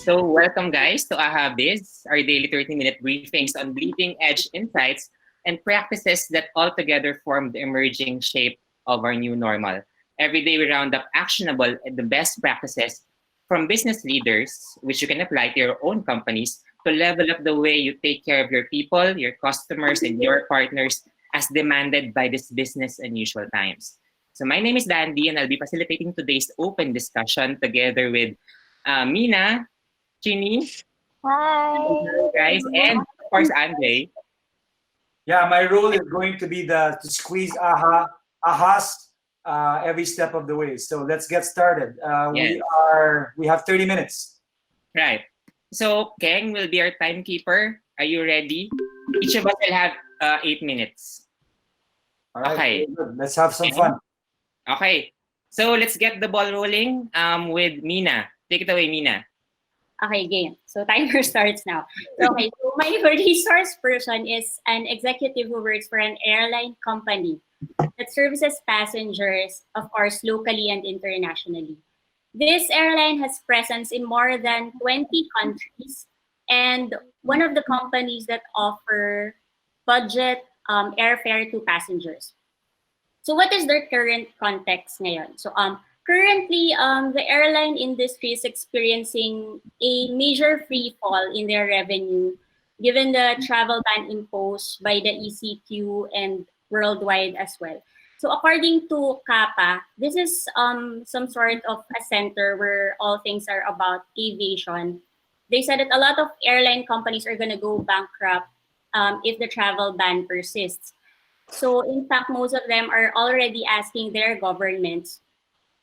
So welcome guys to AHA Biz, our daily 30-minute briefings on bleeding edge insights and practices that altogether form the emerging shape of our new normal. Every day we round up actionable and the best practices from business leaders, which you can apply to your own companies to level up the way you take care of your people, your customers, and your partners as demanded by this business unusual times. So my name is Dandy and I'll be facilitating today's open discussion together with Mina, Chini, Hi. guys, and of course Andre. Yeah, my role is going to be to squeeze ahas every step of the way. So let's get started. Yes. We have 30 minutes. Right. So Keng will be our timekeeper. Are you ready? Each of us will have 8 minutes. All right. Okay. Good. Let's have some fun. Okay. So let's get the ball rolling with Mina. Take it away, Mina. Okay, game. So timer starts now. Okay, so my resource person is an executive who works for an airline company that services passengers, of course, locally and internationally. This airline has presence in more than 20 countries and one of the companies that offer budget airfare to passengers. So what is their current context ngayon? So currently, the airline industry is experiencing a major free fall in their revenue given the travel ban imposed by the ECQ and worldwide as well. So according to CAPA, this is some sort of a center where all things are about aviation. They said that a lot of airline companies are going to go bankrupt if the travel ban persists. So in fact, most of them are already asking their governments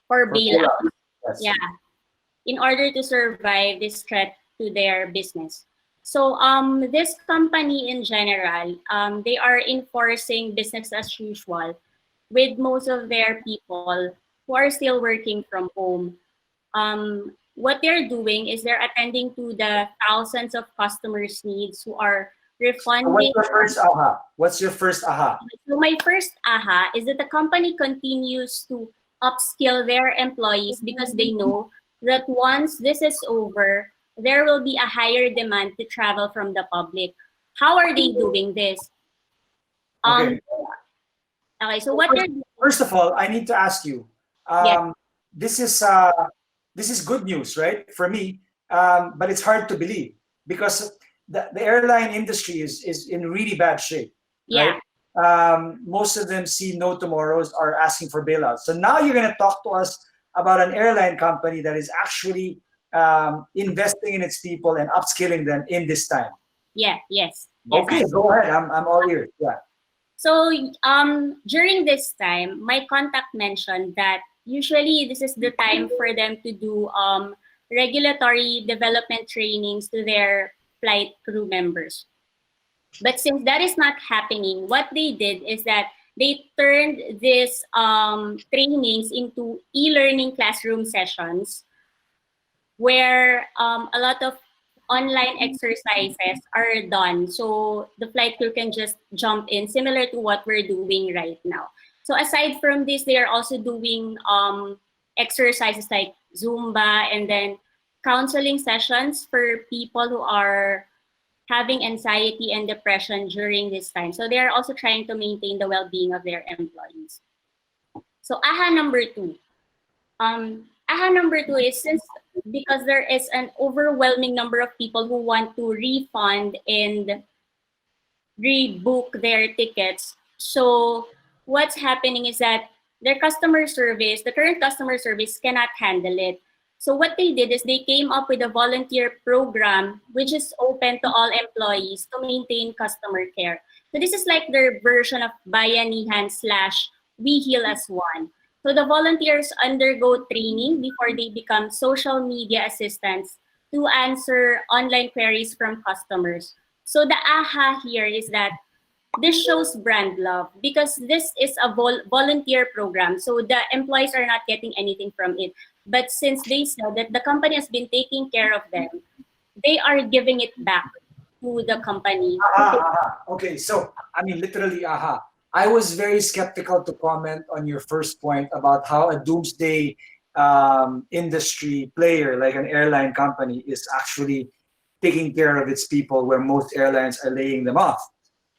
for bailout. Yes. Yeah, in order to survive this threat to their business. So this company in general, they are enforcing business as usual with most of their people who are still working from home. What they're doing is they're attending to the thousands of customers' needs who are refunding. What's your first aha? So my first aha is that the company continues to upskill their employees because they know that once this is over, there will be a higher demand to travel from the public. How are they doing this? Okay, so what they're doing. First of all, I need to ask you. Yeah. This is good news, right? For me, but it's hard to believe because the airline industry is in really bad shape. Yeah. Right? Most of them see no tomorrows, are asking for bailouts. So now you're going to talk to us about an airline company that is actually investing in its people and upskilling them in this time. Yeah. Yes. Okay, go ahead. I'm all ears. Yeah. So during this time, my contact mentioned that usually this is the time for them to do regulatory development trainings to their flight crew members. But since that is not happening, what they did is that they turned these trainings into e-learning classroom sessions where a lot of online exercises are done. So the flight crew can just jump in, similar to what we're doing right now. So aside from this, they are also doing exercises like Zumba and then counseling sessions for people who are having anxiety and depression during this time. So they are also trying to maintain the well-being of their employees. So AHA number two. AHA number two is because there is an overwhelming number of people who want to refund and rebook their tickets. So what's happening is that their customer service, the current customer service cannot handle it. So what they did is they came up with a volunteer program which is open to all employees to maintain customer care. So this is like their version of Bayanihan / We Heal as One. So the volunteers undergo training before they become social media assistants to answer online queries from customers. So the AHA here is that this shows brand love because this is a volunteer program. So the employees are not getting anything from it. But since they said that the company has been taking care of them, they are giving it back to the company. Okay, so I mean, literally, I was very skeptical to comment on your first point about how a doomsday industry player like an airline company is actually taking care of its people where most airlines are laying them off.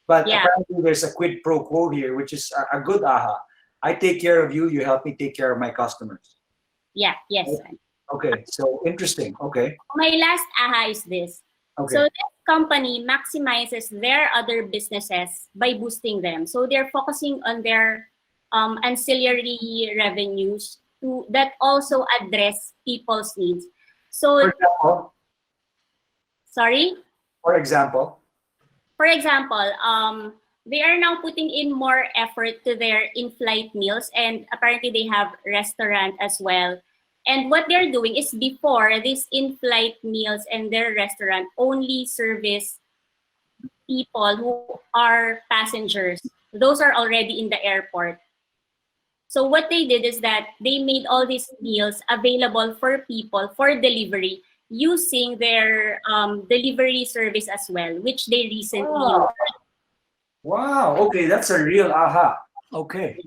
But Yeah. apparently there's a quid pro quo here, which is a good aha. I take care of you, you help me take care of my customers. Yeah, yes. Okay, so interesting. Okay. My last aha is this. Okay. So this company maximizes their other businesses by boosting them. So they're focusing on their ancillary revenues that also address people's needs. So, For example, sorry? for example, For example, they are now putting in more effort to their in-flight meals, and apparently they have restaurant as well. And what they're doing is, before, these in-flight meals and their restaurant only service people who are passengers. Those are already in the airport. So what they did is that they made all these meals available for people for delivery using their delivery service as well, which they recently wow. Wow. Okay, that's a real aha. Okay.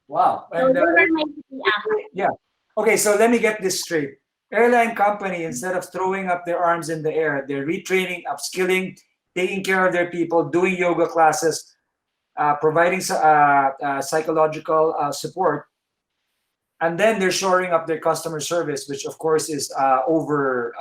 Wow. So And those are my three aha. yeah. Okay, so let me get this straight. Airline company, instead of throwing up their arms in the air, they're retraining, upskilling, taking care of their people, doing yoga classes, providing psychological support, and then they're shoring up their customer service, which of course is over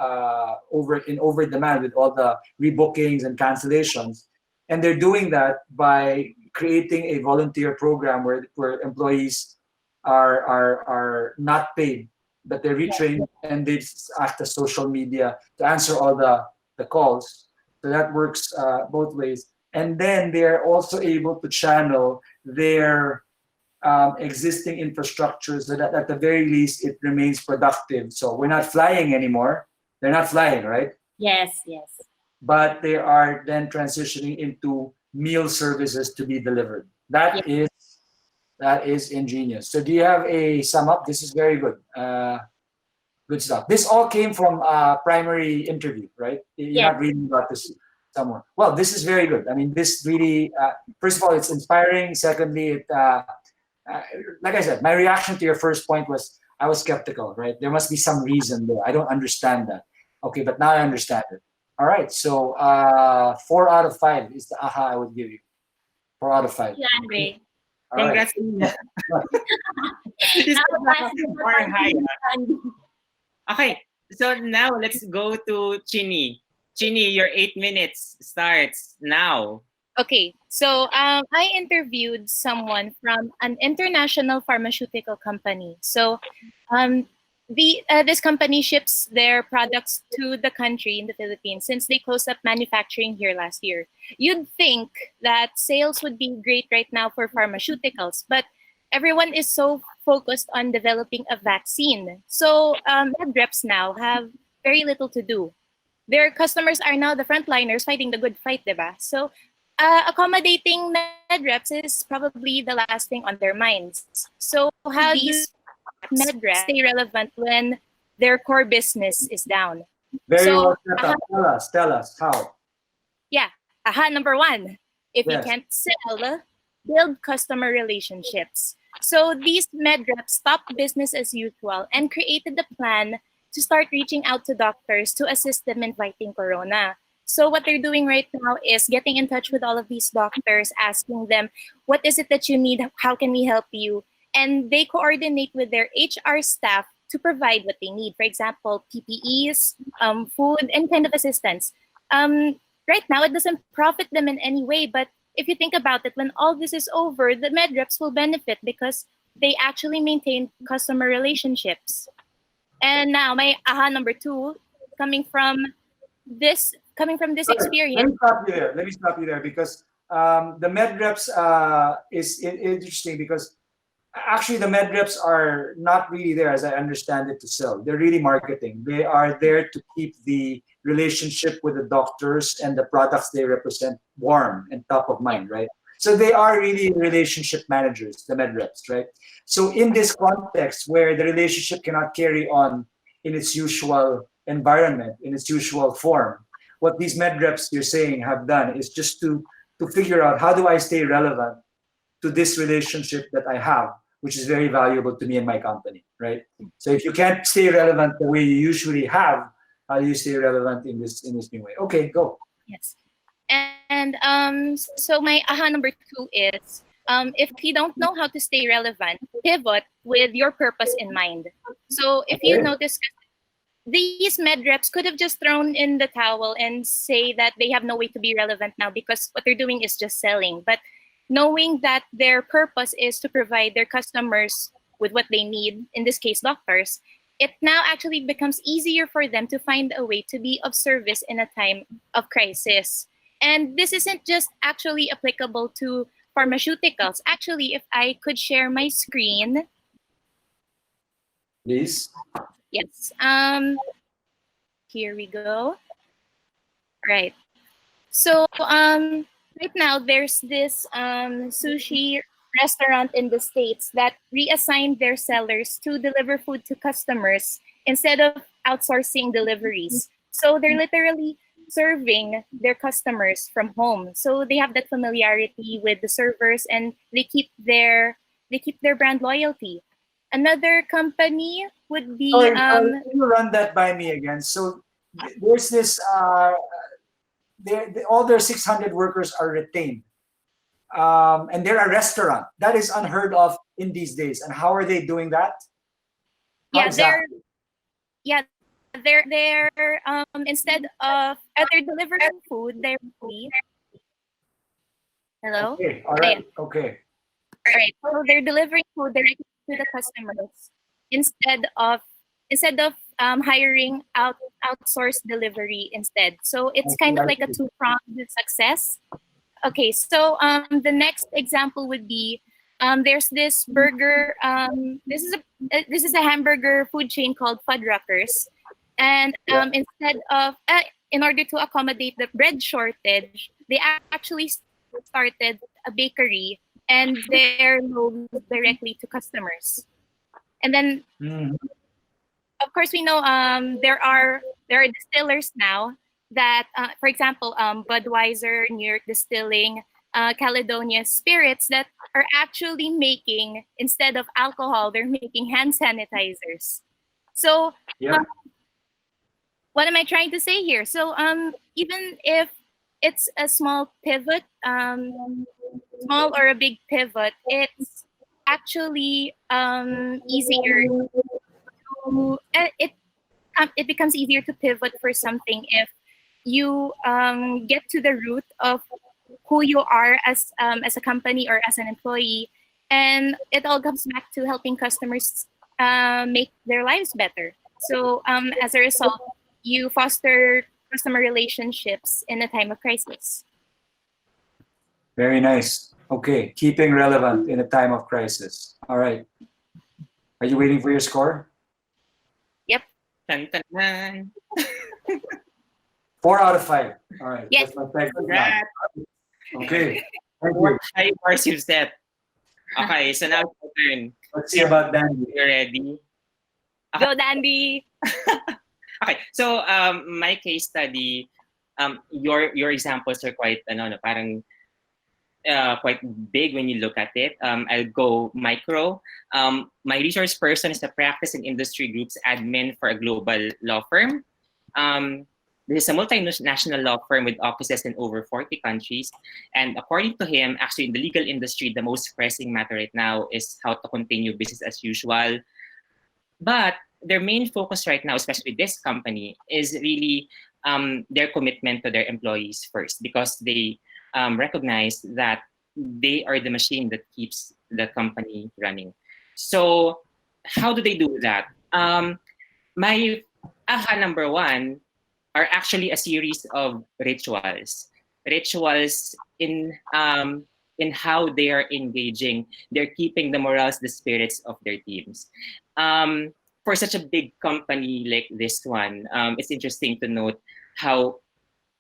demand with all the rebookings and cancellations. And they're doing that by creating a volunteer program where employees are not paid, but they're retrained and they act as social media to answer all the calls. So that works both ways. And then they're also able to channel their existing infrastructure so that at the very least it remains productive. So we're not flying anymore. They're not flying, right? Yes, yes. But they are then transitioning into meal services to be delivered. That is ingenious. So do you have a sum up? This is very good. Good stuff. This all came from a primary interview, right? You're not reading about this somewhere. Well, this is very good. I mean, this really, first of all, it's inspiring. Secondly, like I said, my reaction to your first point was I was skeptical, right? There must be some reason there. I don't understand that. Okay, but now I understand it. All right, so 4 out of 5 is the aha I would give you. 4 out of 5. Yeah, Andre. All right. Congrats. Okay, so now let's go to Chini. Chini, your 8 minutes starts now. Okay, so I interviewed someone from an international pharmaceutical company. So this company ships their products to the country in the Philippines since they closed up manufacturing here last year. You'd think that sales would be great right now for pharmaceuticals, but everyone is so focused on developing a vaccine. So med reps now have very little to do. Their customers are now the frontliners fighting the good fight, diba? So accommodating med reps is probably the last thing on their minds. So how these med reps stay relevant when their core business is down? Very well set up. Tell us how. Yeah, number 1. If you can't sell, build customer relationships. So these med reps stopped business as usual and created a plan to start reaching out to doctors to assist them in fighting corona. So what they're doing right now is getting in touch with all of these doctors, asking them, what is it that you need? How can we help you? And they coordinate with their HR staff to provide what they need. For example, PPEs, food, and kind of assistance. Right now, it doesn't profit them in any way, but if you think about it, when all this is over, the med reps will benefit because they actually maintain customer relationships. And now my aha number 2, coming from this experience. Let me stop you there because the med reps is interesting because actually the med reps are not really there, as I understand it, to sell. They're really marketing. They are there to keep the relationship with the doctors and the products they represent warm and top of mind, right? So they are really relationship managers, the med reps, right? So in this context where the relationship cannot carry on in its usual environment, in its usual form, what these med reps you're saying have done is just to figure out how do I stay relevant to this relationship that I have which is very valuable to me and my company, right? So if you can't stay relevant the way you usually have, how do you stay relevant in this new way? Okay, go. Yes. And so my aha number 2 is if you don't know how to stay relevant, pivot with your purpose in mind. So if you notice, these med reps could have just thrown in the towel and say that they have no way to be relevant now because what they're doing is just selling. But knowing that their purpose is to provide their customers with what they need, in this case, doctors, it now actually becomes easier for them to find a way to be of service in a time of crisis. And this isn't just actually applicable to pharmaceuticals. Actually, if I could share my screen. Please. Yes. Here we go. Right. So right now there's this sushi restaurant in the States that reassigned their sellers to deliver food to customers instead of outsourcing deliveries. So they're literally serving their customers from home. So they have that familiarity with the servers and they keep their brand loyalty. Another company would be Can you run that by me again? So there's this all their 600 workers are retained. And they're a restaurant. That is unheard of in these days. And how are they doing that? They're instead of they're delivering food directly. Hello? Okay, all right. Okay. All right. So they're delivering food directly to the customers instead of hiring outsourced delivery instead. So it's kind of like a two-pronged success. Okay, so the next example would be there's this burger. This is a hamburger food chain called Fuddruckers, and instead of in order to accommodate the bread shortage, they actually started a bakery and they're sold directly to customers. And then, of course, we know there are distillers now that, for example, Budweiser, New York Distilling, Caledonia Spirits that are actually making, instead of alcohol, they're making hand sanitizers. So what am I trying to say here? So even if it's a small pivot, small or a big pivot, it's actually easier to, it becomes easier to pivot for something if you get to the root of who you are as a company or as an employee, and it all comes back to helping customers make their lives better. So as a result, you foster customer relationships in a time of crisis. Very nice. Okay, keeping relevant in a time of crisis. All right. Are you waiting for your score? Yep. Dun, dun, dun. 4 out of 5. All right. Yes. Congrats. Okay. Thank you. High bars you've set. Okay, so now it's your turn. Let's see about Dandy. You ready? Go, Dandy. Okay, so my case study, your examples are quite parang quite big when you look at it. I'll go micro. My resource person is a practice and industry groups admin for a global law firm. This is a multinational law firm with offices in over 40 countries. And according to him, actually in the legal industry, the most pressing matter right now is how to continue business as usual. But their main focus right now, especially this company, is really their commitment to their employees first, because they recognize that they are the machine that keeps the company running. So how do they do that? My aha number 1 are actually a series of rituals in how they are engaging. They're keeping the morals, the spirits of their teams. For such a big company like this one, it's interesting to note how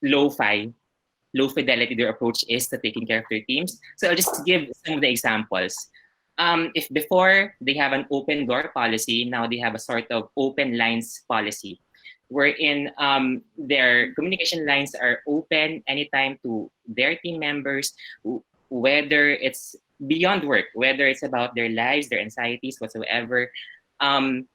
low fidelity their approach is to taking care of their teams. So I'll just give some of the examples. If before they have an open door policy, now they have a sort of open lines policy, wherein their communication lines are open anytime to their team members, whether it's beyond work, whether it's about their lives, their anxieties, whatsoever. Um,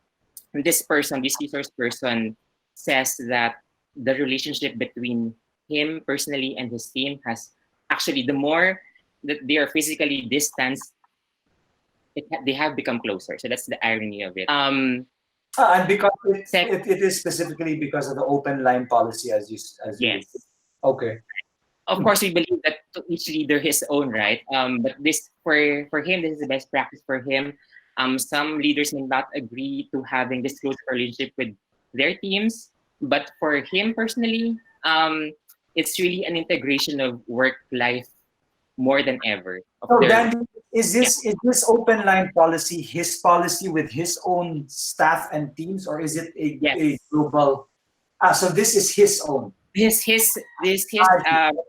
this resource person says that the relationship between him personally and his team has actually, the more that they are physically distanced, they have become closer. So that's the irony of it. And because it is specifically because of the open line policy, as you Yes. Okay. Of course, we believe that to each leader his own, right? But this for him, this is the best practice for him. Some leaders may not agree to having this close relationship with their teams, but for him personally, it's really an integration of work life more than ever. So Dan, is this open line policy his policy with his own staff and teams, or is it a global? So this is his own. His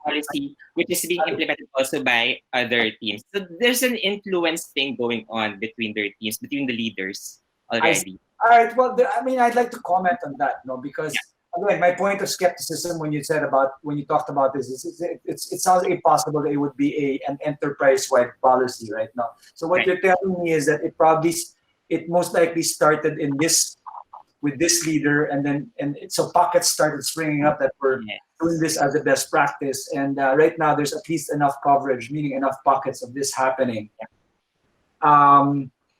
policy, which is being implemented also by other teams. So there's an influence thing going on between their teams, between the leaders already. All right. Well, I mean, I'd like to comment on that, because again, my point of skepticism when you talked about this is it sounds impossible that it would be an enterprise-wide policy right now. So what you're telling me is that it most likely started with this leader, and so pockets started springing up that were doing this as a best practice, and right now there's at least enough coverage, meaning enough pockets of this happening,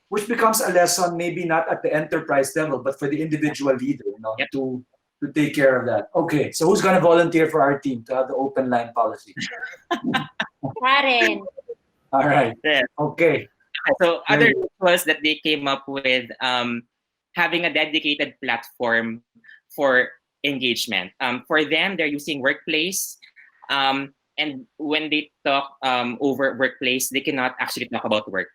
which becomes a lesson, maybe not at the enterprise level, but for the individual leader, to take care of that. Okay, so who's going to volunteer for our team to have the open line policy? Karen. All right. Yeah. Okay. So other rituals that they came up with, having a dedicated platform for engagement. For them, they're using Workplace. And when they talk over Workplace, they cannot actually talk about work.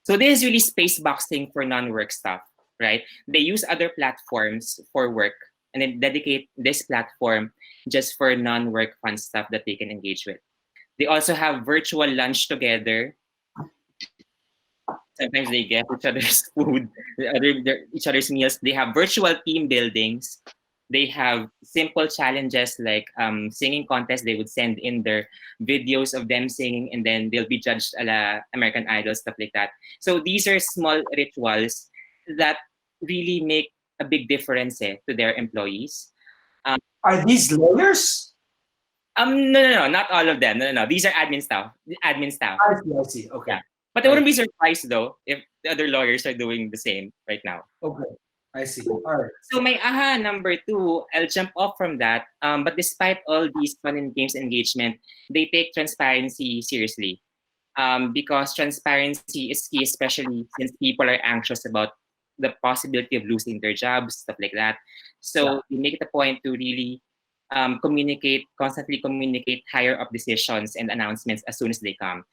So this is really space boxing for non-work stuff, right? They use other platforms for work and then dedicate this platform just for non-work fun stuff that they can engage with. They also have virtual lunch together. Sometimes they get each other's food, each other's meals. They have virtual team buildings. They have simple challenges like singing contests. They would send in their videos of them singing, and then they'll be judged a la American Idol, stuff like that. So these are small rituals that really make a big difference to their employees. Are these lawyers? No, not all of them. No. These are admin staff. Admin staff. I see. Okay. Yeah. But I wouldn't be surprised though if the other lawyers are doing the same right now. Okay. I see. All right. So my aha number 2, I'll jump off from that. But despite all these fun and games engagement, they take transparency seriously. Because transparency is key, especially since people are anxious about the possibility of losing their jobs, stuff like that. So they make it a point to really constantly communicate higher up decisions and announcements as soon as they come.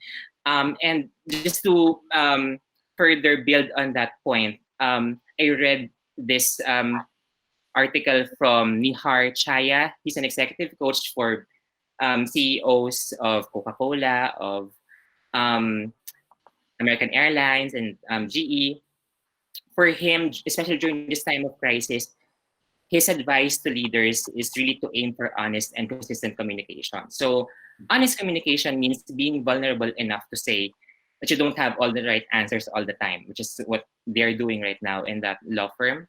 And just to further build on that point, I read this article from Nihar Chaya. He's an executive coach for CEOs of Coca-Cola, of American Airlines, and GE. For him, especially during this time of crisis, his advice to leaders is really to aim for honest and consistent communication. So honest communication means being vulnerable enough to say that you don't have all the right answers all the time, which is what they're doing right now in that law firm.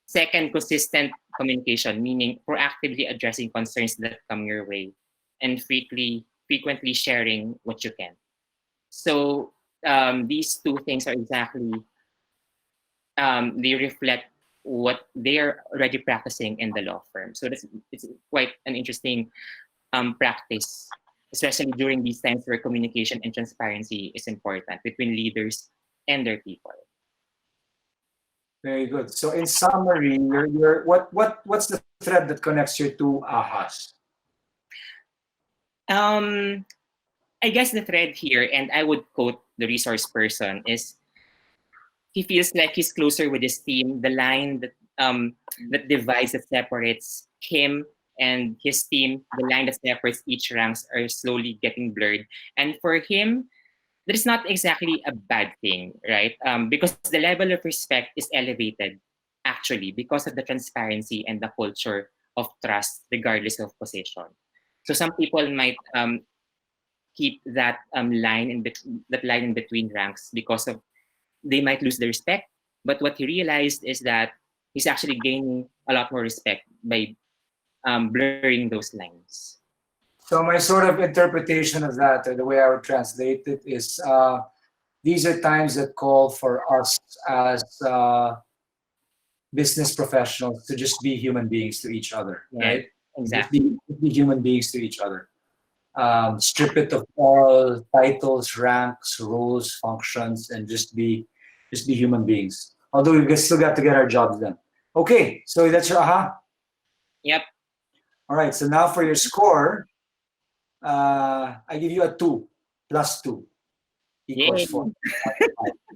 Second, consistent communication, meaning proactively addressing concerns that come your way and frequently sharing what you can. So these two things are exactly, they reflect what they are already practicing in the law firm. So it's quite an interesting practice, especially during these times where communication and transparency is important between leaders and their people. Very good. So in summary, what's the thread that connects your two ahas? I guess the thread here, and I would quote the resource person, is he feels like he's closer with his team. The line that divides, that separates him and his team, the line that separates each ranks are slowly getting blurred. And for him, that is not exactly a bad thing, right? Because the level of respect is elevated, actually, because of the transparency and the culture of trust, regardless of position. So some people might keep that line in between ranks because of they might lose the respect. But what he realized is that he's actually gaining a lot more respect by blurring those lines. So my sort of interpretation of that, or the way I would translate it, is these are times that call for us as business professionals to just be human beings to each other, right? Exactly. Just be human beings to each other. Strip it of all titles, ranks, roles, functions, and just be human beings. Although we've still got to get our jobs done. Okay, so that's your aha. Yep. All right, so now for your score, I give you a 2 plus 2 equals Yay. 4.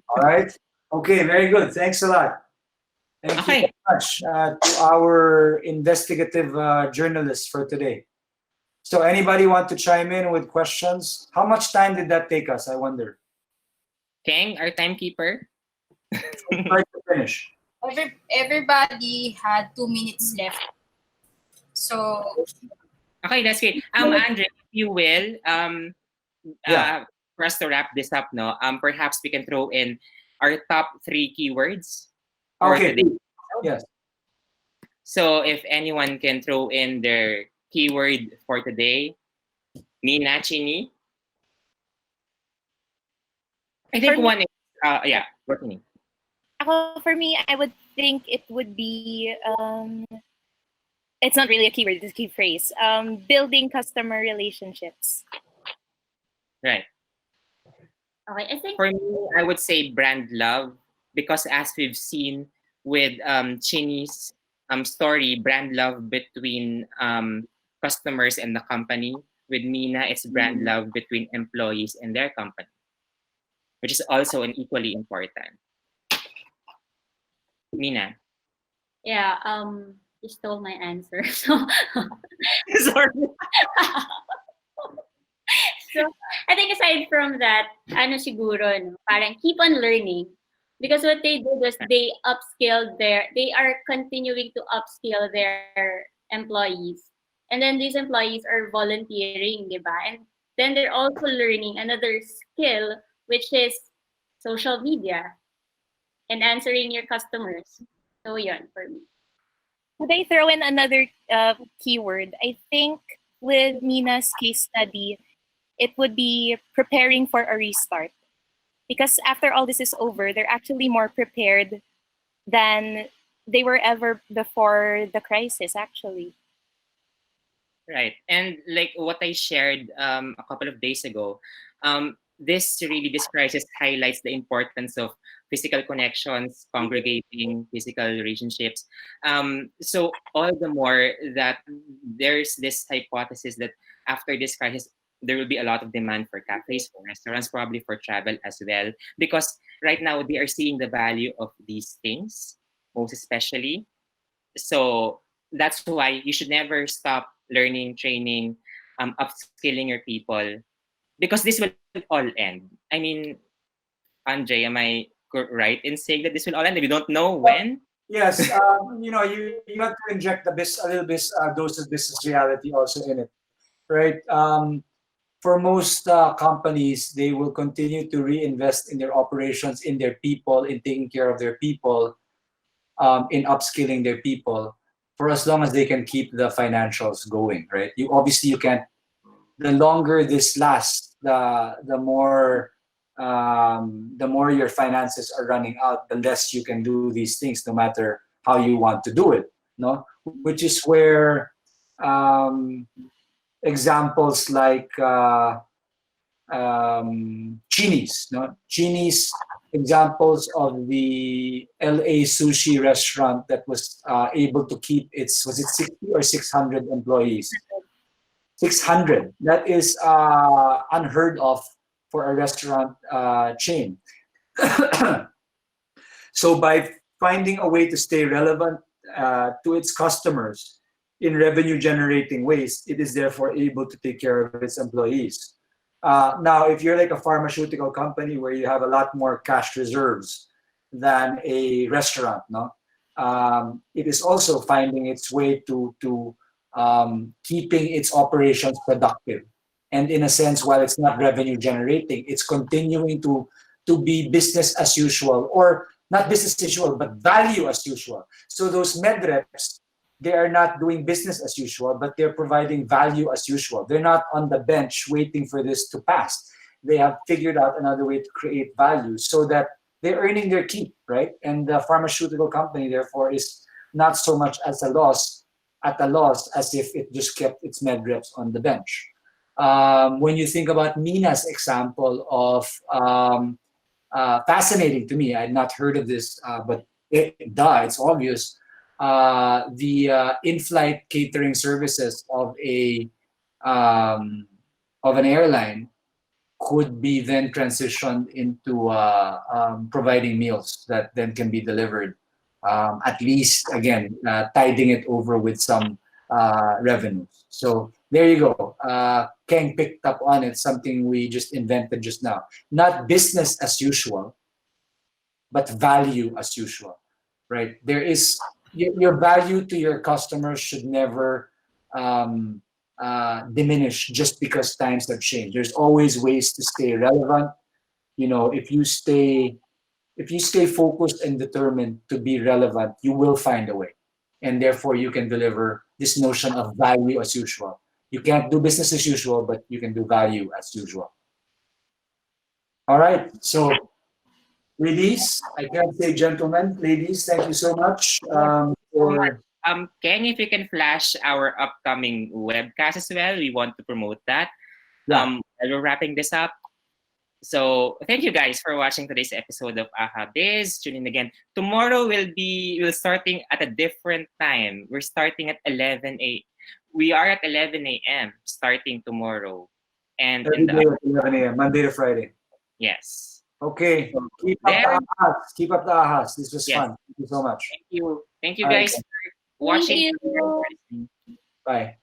All right. Okay, very good. Thanks a lot. Thank you very much to our investigative journalists for today. So anybody want to chime in with questions? How much time did that take us, I wonder? Kang, our timekeeper. Try to finish. Everybody had 2 minutes left. So Okay, that's great. Andre, if you will, for us to wrap this up, no, perhaps we can throw in our top 3 keywords for Okay. today. Yes. So if anyone can throw in their keyword for today, Mina, Chini. I think one is Courtney. For me, I would think it would be it's not really a keyword, it's a key phrase. Building customer relationships. Right. Okay, I think For me, I would say brand love, because as we've seen with Chini's story, brand love between customers and the company. With Mina, it's brand love between employees and their company, which is also an equally important. Mina. yeah, you stole my answer. So Sorry. So, I think aside from that, ano siguro, no, parang keep on learning. Because what they do is they are continuing to upskill their employees. And then these employees are volunteering, di ba? And then they're also learning another skill, which is social media and answering your customers. So, yun, for me. Could I throw in another keyword? I think with Mina's case study, it would be preparing for a restart. Because after all this is over, they're actually more prepared than they were ever before the crisis, actually. Right. And like what I shared a couple of days ago, this crisis highlights the importance of physical connections, congregating, physical relationships. So all the more that there's this hypothesis that after this crisis, there will be a lot of demand for cafes, for restaurants, probably for travel as well. Because right now they are seeing the value of these things, most especially. So that's why you should never stop learning, training, upskilling your people, because this will all end. I mean, Andre, am I right in saying that this will all end? We don't know when. Yes, you know, you have to inject a little bit dose of business reality also in it, right? For most companies, they will continue to reinvest in their operations, in their people, in taking care of their people, in upskilling their people, for as long as they can keep the financials going, right? You can't. The longer this lasts, the more your finances are running out, the less you can do these things, no matter how you want to do it. No, which is where examples like Chini's, no? Chini's examples of the LA sushi restaurant that was able to keep was it 60 or 600 employees? 600. That is unheard of for a restaurant chain. So by finding a way to stay relevant to its customers in revenue generating ways, it is therefore able to take care of its employees. Now, if you're like a pharmaceutical company where you have a lot more cash reserves than a restaurant, no, it is also finding its way to keeping its operations productive. And in a sense, while it's not revenue generating, it's continuing to be business as usual, or not business as usual, but value as usual. So those med reps, they are not doing business as usual, but they're providing value as usual. They're not on the bench waiting for this to pass. They have figured out another way to create value so that they're earning their keep, right? And the pharmaceutical company, therefore, is not so much at a loss as if it just kept its med reps on the bench. When you think about Mina's example of fascinating to me, I had not heard of this, but it's obvious. The in-flight catering services of an airline could be then transitioned into providing meals that then can be delivered. At least, again, tiding it over with some revenues. So there you go. Keng picked up on it, something we just invented just now. Not business as usual, but value as usual, right? There is your value to your customers should never diminish just because times have changed. There's always ways to stay relevant. If you stay focused and determined to be relevant, you will find a way. And therefore, you can deliver this notion of value as usual. You can't do business as usual, but you can do value as usual. All right. So, ladies, I can't say gentlemen. Ladies, thank you so much. Ken, if you can flash our upcoming webcast as well, we want to promote that. Yeah. We're wrapping this up. So thank you guys for watching today's episode of AHA Biz. Tune in again. Tomorrow we're starting at a different time. We're starting at 11 a. We are at 11 a.m. starting tomorrow. And Every day at 11 a.m., Monday to Friday. Yes. Okay. Keep up the ahas. Keep up the ahas. This was fun. Thank you so much. Thank you. Thank you guys for watching. Thank you. Bye.